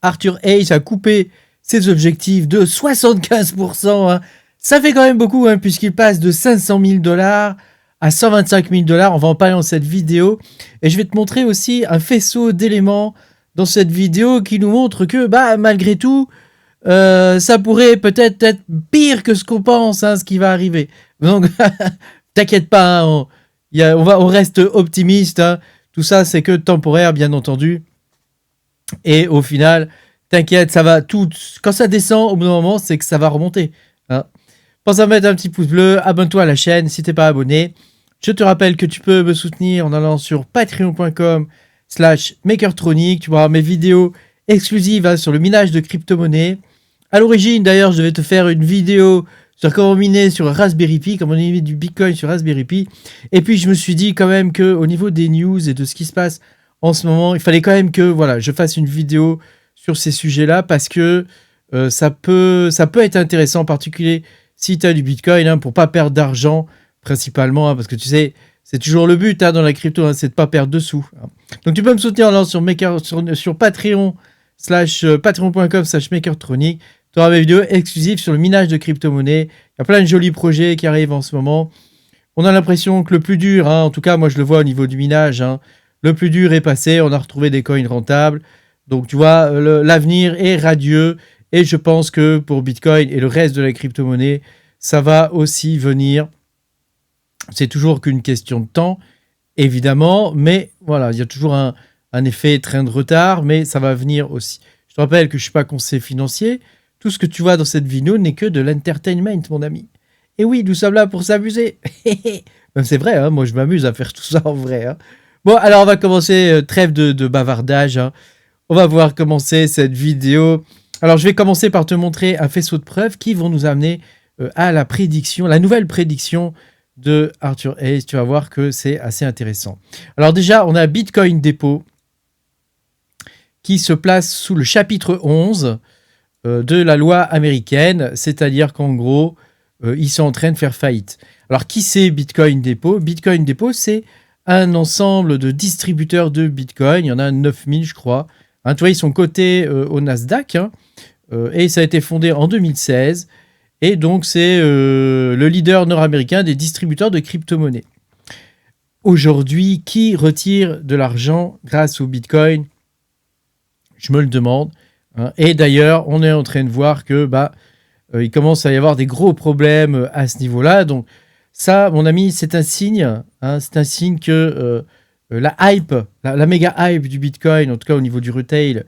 Arthur Hayes a coupé ses objectifs de 75%. Hein. Ça fait quand même beaucoup, hein, puisqu'il passe de 500 000 $ à 125 000 $. On va en parler dans cette vidéo. Et je vais te montrer aussi un faisceau d'éléments dans cette vidéo qui nous montre que, malgré tout, ça pourrait peut-être être pire que ce qu'on pense, hein, ce qui va arriver. Donc, t'inquiète pas, hein, on reste optimiste. Hein. Tout ça, c'est que temporaire, bien entendu. Et au final, t'inquiète, ça va tout. Quand ça descend, au bout d'un moment, c'est que ça va remonter. Hein. Pense à mettre un petit pouce bleu, abonne-toi à la chaîne si t'es pas abonné. Je te rappelle que tu peux me soutenir en allant sur patreon.com/makertronic. Tu auras mes vidéos exclusives, hein, sur le minage de crypto-monnaies. À l'origine, d'ailleurs, je devais te faire une vidéo sur comment miner sur Raspberry Pi, comment miner du Bitcoin sur Raspberry Pi. Et puis, je me suis dit quand même qu'au niveau des news et de ce qui se passe en ce moment, il fallait quand même que je fasse une vidéo sur ces sujets-là parce que ça peut être intéressant, en particulier si tu as du Bitcoin, hein, pour pas perdre d'argent, principalement, hein, parce que tu sais, c'est toujours le but, hein, dans la crypto, hein, c'est de pas perdre de sous. Hein. Donc, tu peux me soutenir en allant sur patreon.com/makertronic. Tu auras mes vidéos exclusives sur le minage de crypto-monnaies. Il y a plein de jolis projets qui arrivent en ce moment. On a l'impression que le plus dur, hein, en tout cas, moi je le vois au niveau du minage, hein, le plus dur est passé. On a retrouvé des coins rentables. Donc, tu vois, l'avenir est radieux. Et je pense que pour Bitcoin et le reste de la crypto-monnaie, ça va aussi venir. C'est toujours qu'une question de temps, évidemment. Mais voilà, il y a toujours un effet train de retard, mais ça va venir aussi. Je te rappelle que je ne suis pas conseiller financier. Tout ce que tu vois dans cette vidéo n'est que de l'entertainment, mon ami. Et oui, nous sommes là pour s'amuser. Même c'est vrai, hein, moi je m'amuse à faire tout ça en vrai. Hein. Bon, alors on va commencer, trêve de bavardage. Hein. On va voir commencer cette vidéo. Alors je vais commencer par te montrer un faisceau de preuves qui vont nous amener à la prédiction, la nouvelle prédiction de Arthur Hayes. Tu vas voir que c'est assez intéressant. Alors déjà, on a Bitcoin Depot qui se place sous le chapitre 11 de la loi américaine, c'est-à-dire qu'en gros, ils sont en train de faire faillite. Alors, qui c'est Bitcoin Depot ? Bitcoin Depot, c'est un ensemble de distributeurs de Bitcoin. Il y en a 9000, je crois. Hein, tu vois, ils sont cotés au Nasdaq. Hein, et ça a été fondé en 2016. Et donc, c'est le leader nord-américain des distributeurs de crypto-monnaies. Aujourd'hui, qui retire de l'argent grâce au Bitcoin ? Je me le demande. Hein. Et d'ailleurs, on est en train de voir que il commence à y avoir des gros problèmes à ce niveau-là. Donc ça, mon ami, c'est un signe. Hein, c'est un signe que la hype, la méga hype du Bitcoin, en tout cas au niveau du retail,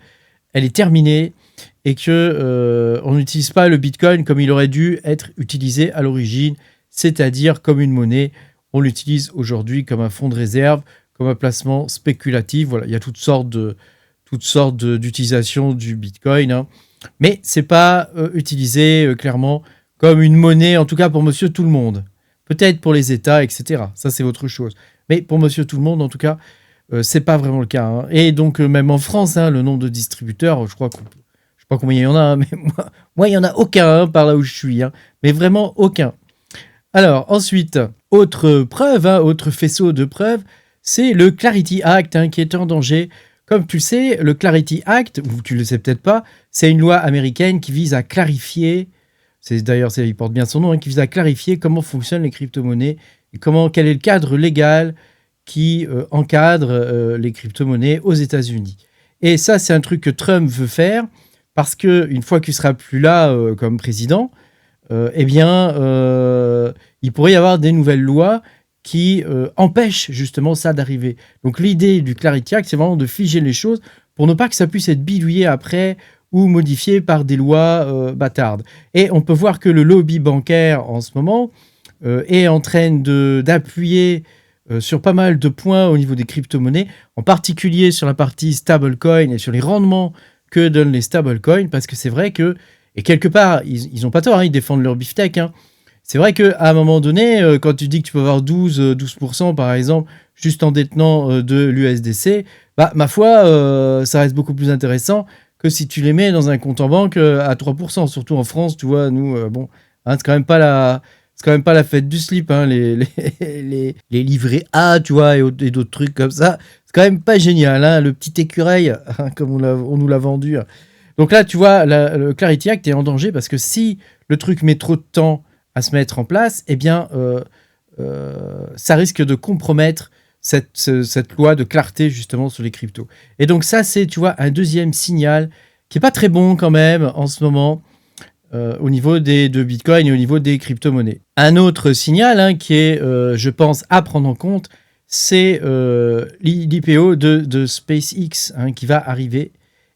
elle est terminée et que on n'utilise pas le Bitcoin comme il aurait dû être utilisé à l'origine, c'est-à-dire comme une monnaie. On l'utilise aujourd'hui comme un fonds de réserve, comme un placement spéculatif. Voilà, il y a toutes sortes d'utilisations du Bitcoin, hein. Mais c'est pas utilisé clairement comme une monnaie, en tout cas pour monsieur tout le monde. Peut-être pour les États, etc. Ça, c'est autre chose. Mais pour monsieur tout le monde, en tout cas, c'est pas vraiment le cas. Hein. Et donc, même en France, hein, le nombre de distributeurs, je sais pas combien il y en a, hein, mais moi, il n'y en a aucun hein, par là où je suis. Hein, mais vraiment aucun. Alors, ensuite, autre preuve, hein, autre faisceau de preuves, c'est le Clarity Act hein, qui est en danger. Comme tu le sais, le Clarity Act, ou tu le sais peut-être pas, c'est une loi américaine qui vise à clarifier, il porte bien son nom, hein, qui vise à clarifier comment fonctionnent les crypto-monnaies et quel est le cadre légal qui encadre les crypto-monnaies aux États-Unis. Et ça, c'est un truc que Trump veut faire parce que une fois qu'il sera plus là comme président, il pourrait y avoir des nouvelles lois qui empêche justement ça d'arriver. Donc l'idée du Clarity Act, c'est vraiment de figer les choses pour ne pas que ça puisse être bidouillé après ou modifié par des lois bâtardes. Et on peut voir que le lobby bancaire en ce moment est en train d'appuyer sur pas mal de points au niveau des crypto-monnaies, en particulier sur la partie stablecoin et sur les rendements que donnent les stablecoins, parce que c'est vrai que, et quelque part, ils n'ont pas tort, hein, ils défendent leur beefsteak, hein. C'est vrai qu'à un moment donné, quand tu dis que tu peux avoir 12% par exemple, juste en détenant de l'USDC, ma foi, ça reste beaucoup plus intéressant que si tu les mets dans un compte en banque à 3%. Surtout en France, tu vois, nous, hein, c'est quand même pas la fête du slip, hein, les livrets A, tu vois, et d'autres trucs comme ça. C'est quand même pas génial, hein, le petit écureuil, hein, comme on nous l'a vendu. Hein. Donc là, tu vois, le Clarity Act est en danger parce que si le truc met trop de temps à se mettre en place, eh bien, ça risque de compromettre cette loi de clarté justement sur les cryptos. Et donc ça, c'est, tu vois, un deuxième signal qui est pas très bon quand même en ce moment au niveau de Bitcoin et au niveau des crypto-monnaies. Un autre signal hein, qui est, je pense, à prendre en compte, c'est l'IPO de SpaceX hein, qui va arriver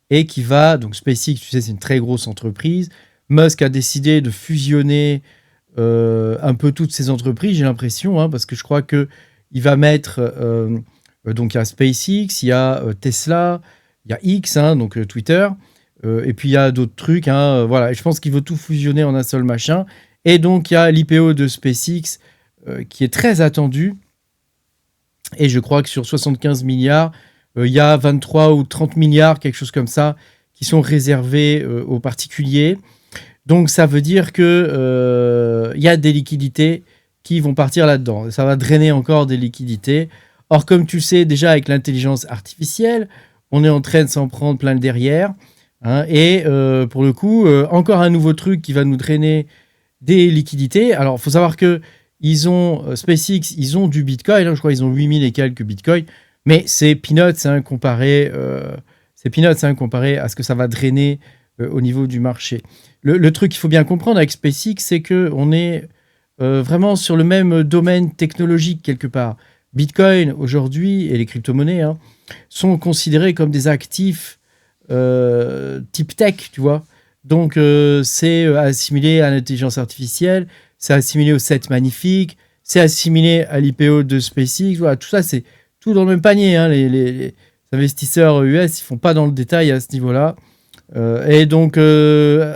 et qui va, donc SpaceX, tu sais, c'est une très grosse entreprise. Musk a décidé de fusionner un peu toutes ces entreprises, j'ai l'impression, hein, parce que je crois que il va mettre, donc il y a SpaceX, il y a Tesla, il y a X, hein, donc Twitter, et puis il y a d'autres trucs, hein, voilà. Et je pense qu'il veut tout fusionner en un seul machin. Et donc il y a l'IPO de SpaceX qui est très attendu. Et je crois que sur 75 milliards, il y a 23 ou 30 milliards, quelque chose comme ça, qui sont réservés aux particuliers. Donc ça veut dire que y a des liquidités qui vont partir là-dedans. Ça va drainer encore des liquidités. Or, comme tu sais, déjà avec l'intelligence artificielle, on est en train de s'en prendre plein le derrière. Hein, et pour le coup, encore un nouveau truc qui va nous drainer des liquidités. Alors, il faut savoir que SpaceX, ils ont du Bitcoin. Hein, je crois qu'ils ont 8000 et quelques Bitcoin. Mais c'est peanuts hein, comparé à ce que ça va drainer au niveau du marché. Le truc qu'il faut bien comprendre avec SpaceX, c'est qu'on est vraiment sur le même domaine technologique quelque part. Bitcoin, aujourd'hui, et les crypto-monnaies, hein, sont considérés comme des actifs type tech, tu vois. Donc, c'est assimilé à l'intelligence artificielle, c'est assimilé au 7 magnifique, c'est assimilé à l'IPO de SpaceX. Voilà, tout ça, c'est tout dans le même panier. Hein. Les investisseurs US, ils font pas dans le détail à ce niveau-là. Et donc,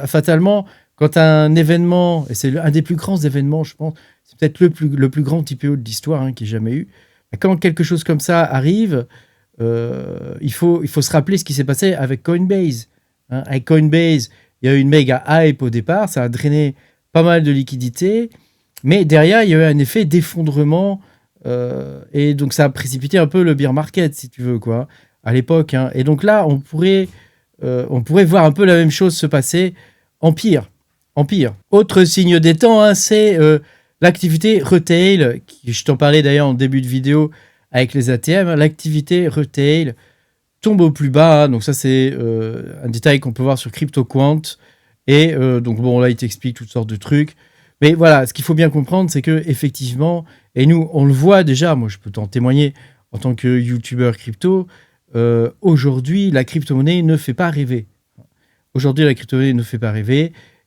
fatalement, quand un événement, et c'est un des plus grands événements, je pense, c'est peut-être le plus grand IPO de l'histoire hein, qu'il y ait jamais eu, quand quelque chose comme ça arrive, il faut se rappeler ce qui s'est passé avec Coinbase. Hein. Avec Coinbase, il y a eu une méga hype au départ, ça a drainé pas mal de liquidités, mais derrière, il y a eu un effet d'effondrement, et donc ça a précipité un peu le bear market, si tu veux, quoi, à l'époque. Hein. Et donc là, on pourrait voir un peu la même chose se passer en pire. Autre signe des temps, hein, c'est l'activité retail, je t'en parlais d'ailleurs en début de vidéo avec les ATM. Hein, l'activité retail tombe au plus bas. Hein, donc ça, c'est un détail qu'on peut voir sur CryptoQuant. Et donc bon, là, il t'explique toutes sortes de trucs. Mais voilà, ce qu'il faut bien comprendre, c'est que effectivement, et nous, on le voit déjà, moi, je peux t'en témoigner en tant que YouTuber crypto, aujourd'hui, la crypto-monnaie ne fait pas rêver.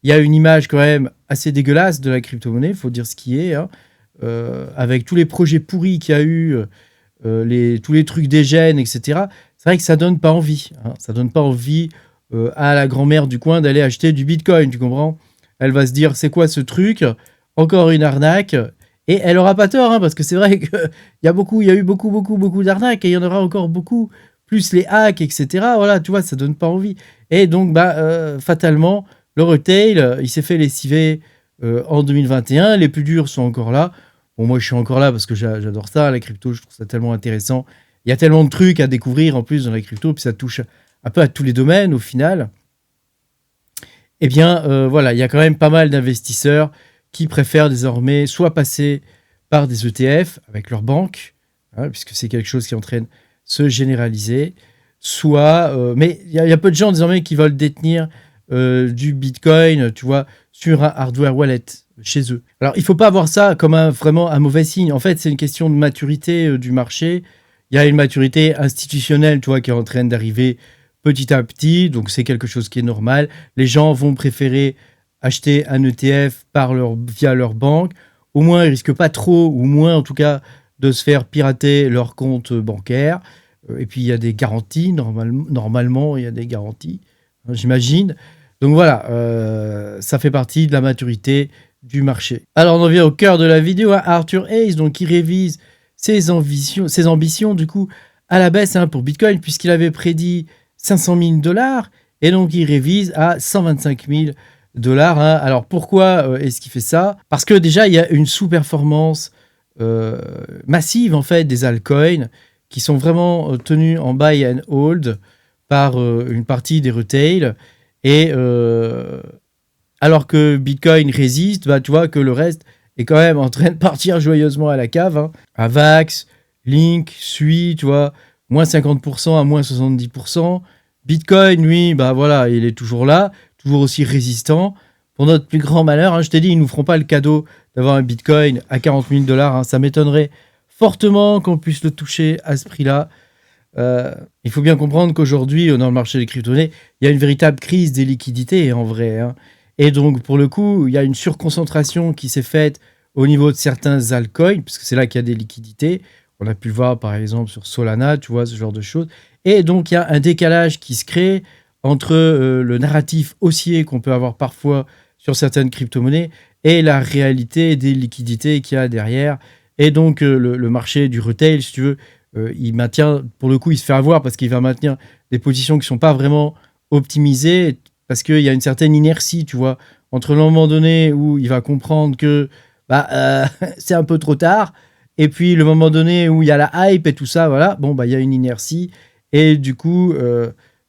Il y a une image quand même assez dégueulasse de la crypto-monnaie, il faut dire ce qui est, hein, avec tous les projets pourris qu'il y a eu, tous les trucs des gènes, etc. C'est vrai que ça donne pas envie. Hein, ça donne pas envie à la grand-mère du coin d'aller acheter du Bitcoin, tu comprends? Elle va se dire, c'est quoi ce truc? Encore une arnaque. Et elle aura pas tort, hein, parce que c'est vrai qu'il y a eu beaucoup d'arnaques, et il y en aura encore beaucoup, plus les hacks, etc. Voilà, tu vois, ça donne pas envie. Et donc, fatalement, le retail, il s'est fait lessiver en 2021. Les plus durs sont encore là. Bon, moi, je suis encore là parce que j'adore ça, la crypto, je trouve ça tellement intéressant. Il y a tellement de trucs à découvrir en plus dans la crypto, puis ça touche un peu à tous les domaines au final. Eh bien, voilà, il y a quand même pas mal d'investisseurs qui préfèrent désormais soit passer par des ETF avec leur banque, hein, puisque c'est quelque chose qui est en train de se généraliser, soit... mais il y a peu de gens désormais qui veulent détenir du Bitcoin, tu vois, sur un hardware wallet chez eux. Alors, il ne faut pas voir ça comme vraiment un mauvais signe. En fait, c'est une question de maturité du marché. Il y a une maturité institutionnelle, tu vois, qui est en train d'arriver petit à petit, donc c'est quelque chose qui est normal. Les gens vont préférer acheter un ETF via leur banque. Au moins, ils risquent pas trop, ou moins en tout cas, de se faire pirater leur compte bancaire. Et puis, il y a des garanties, normalement, il y a des garanties, hein, j'imagine. Donc voilà, ça fait partie de la maturité du marché. Alors, on en vient au cœur de la vidéo, hein, Arthur Hayes, donc qui révise ses ambitions, du coup, à la baisse hein, pour Bitcoin, puisqu'il avait prédit 500 000 $, et donc il révise à 125 000 $. Hein. Alors pourquoi est-ce qu'il fait ça? Parce que déjà, il y a une sous-performance massive en fait des altcoins qui sont vraiment tenus en buy and hold par une partie des retail. Et alors que Bitcoin résiste, bah, tu vois que le reste est quand même en train de partir joyeusement à la cave. Hein. Avax, Link, Sui, tu vois, moins 50% à moins 70%. Bitcoin, lui, bah voilà, il est toujours là, toujours aussi résistant. Pour notre plus grand malheur, hein, je t'ai dit, ils nous feront pas le cadeau d'avoir un Bitcoin à 40 000 $. Hein. Ça m'étonnerait fortement qu'on puisse le toucher à ce prix-là. Il faut bien comprendre qu'aujourd'hui, dans le marché des crypto-monnaies, il y a une véritable crise des liquidités en vrai. Hein. Et donc, pour le coup, il y a une surconcentration qui s'est faite au niveau de certains altcoins, puisque c'est là qu'il y a des liquidités. On a pu le voir, par exemple, sur Solana, tu vois, ce genre de choses. Et donc, il y a un décalage qui se crée entre le narratif haussier qu'on peut avoir parfois sur certaines crypto-monnaies et la réalité des liquidités qu'il y a derrière. Et donc, le marché du retail, si tu veux, il maintient, pour le coup, il se fait avoir parce qu'il va maintenir des positions qui ne sont pas vraiment optimisées parce qu'il y a une certaine inertie, tu vois, entre le moment donné où il va comprendre que c'est un peu trop tard et puis le moment donné où il y a la hype et tout ça, voilà, bon, bah, il y a une inertie et du coup,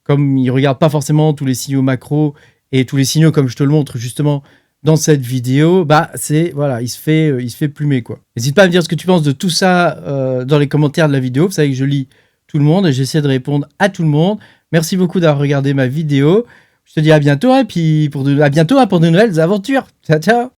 comme il ne regarde pas forcément tous les signaux macro et tous les signaux comme je te le montre justement dans cette vidéo, bah c'est voilà, il se fait plumer quoi. N'hésite pas à me dire ce que tu penses de tout ça dans les commentaires de la vidéo. Vous savez que je lis tout le monde et j'essaie de répondre à tout le monde. Merci beaucoup d'avoir regardé ma vidéo. Je te dis à bientôt et puis à bientôt pour de nouvelles aventures. Ciao ciao.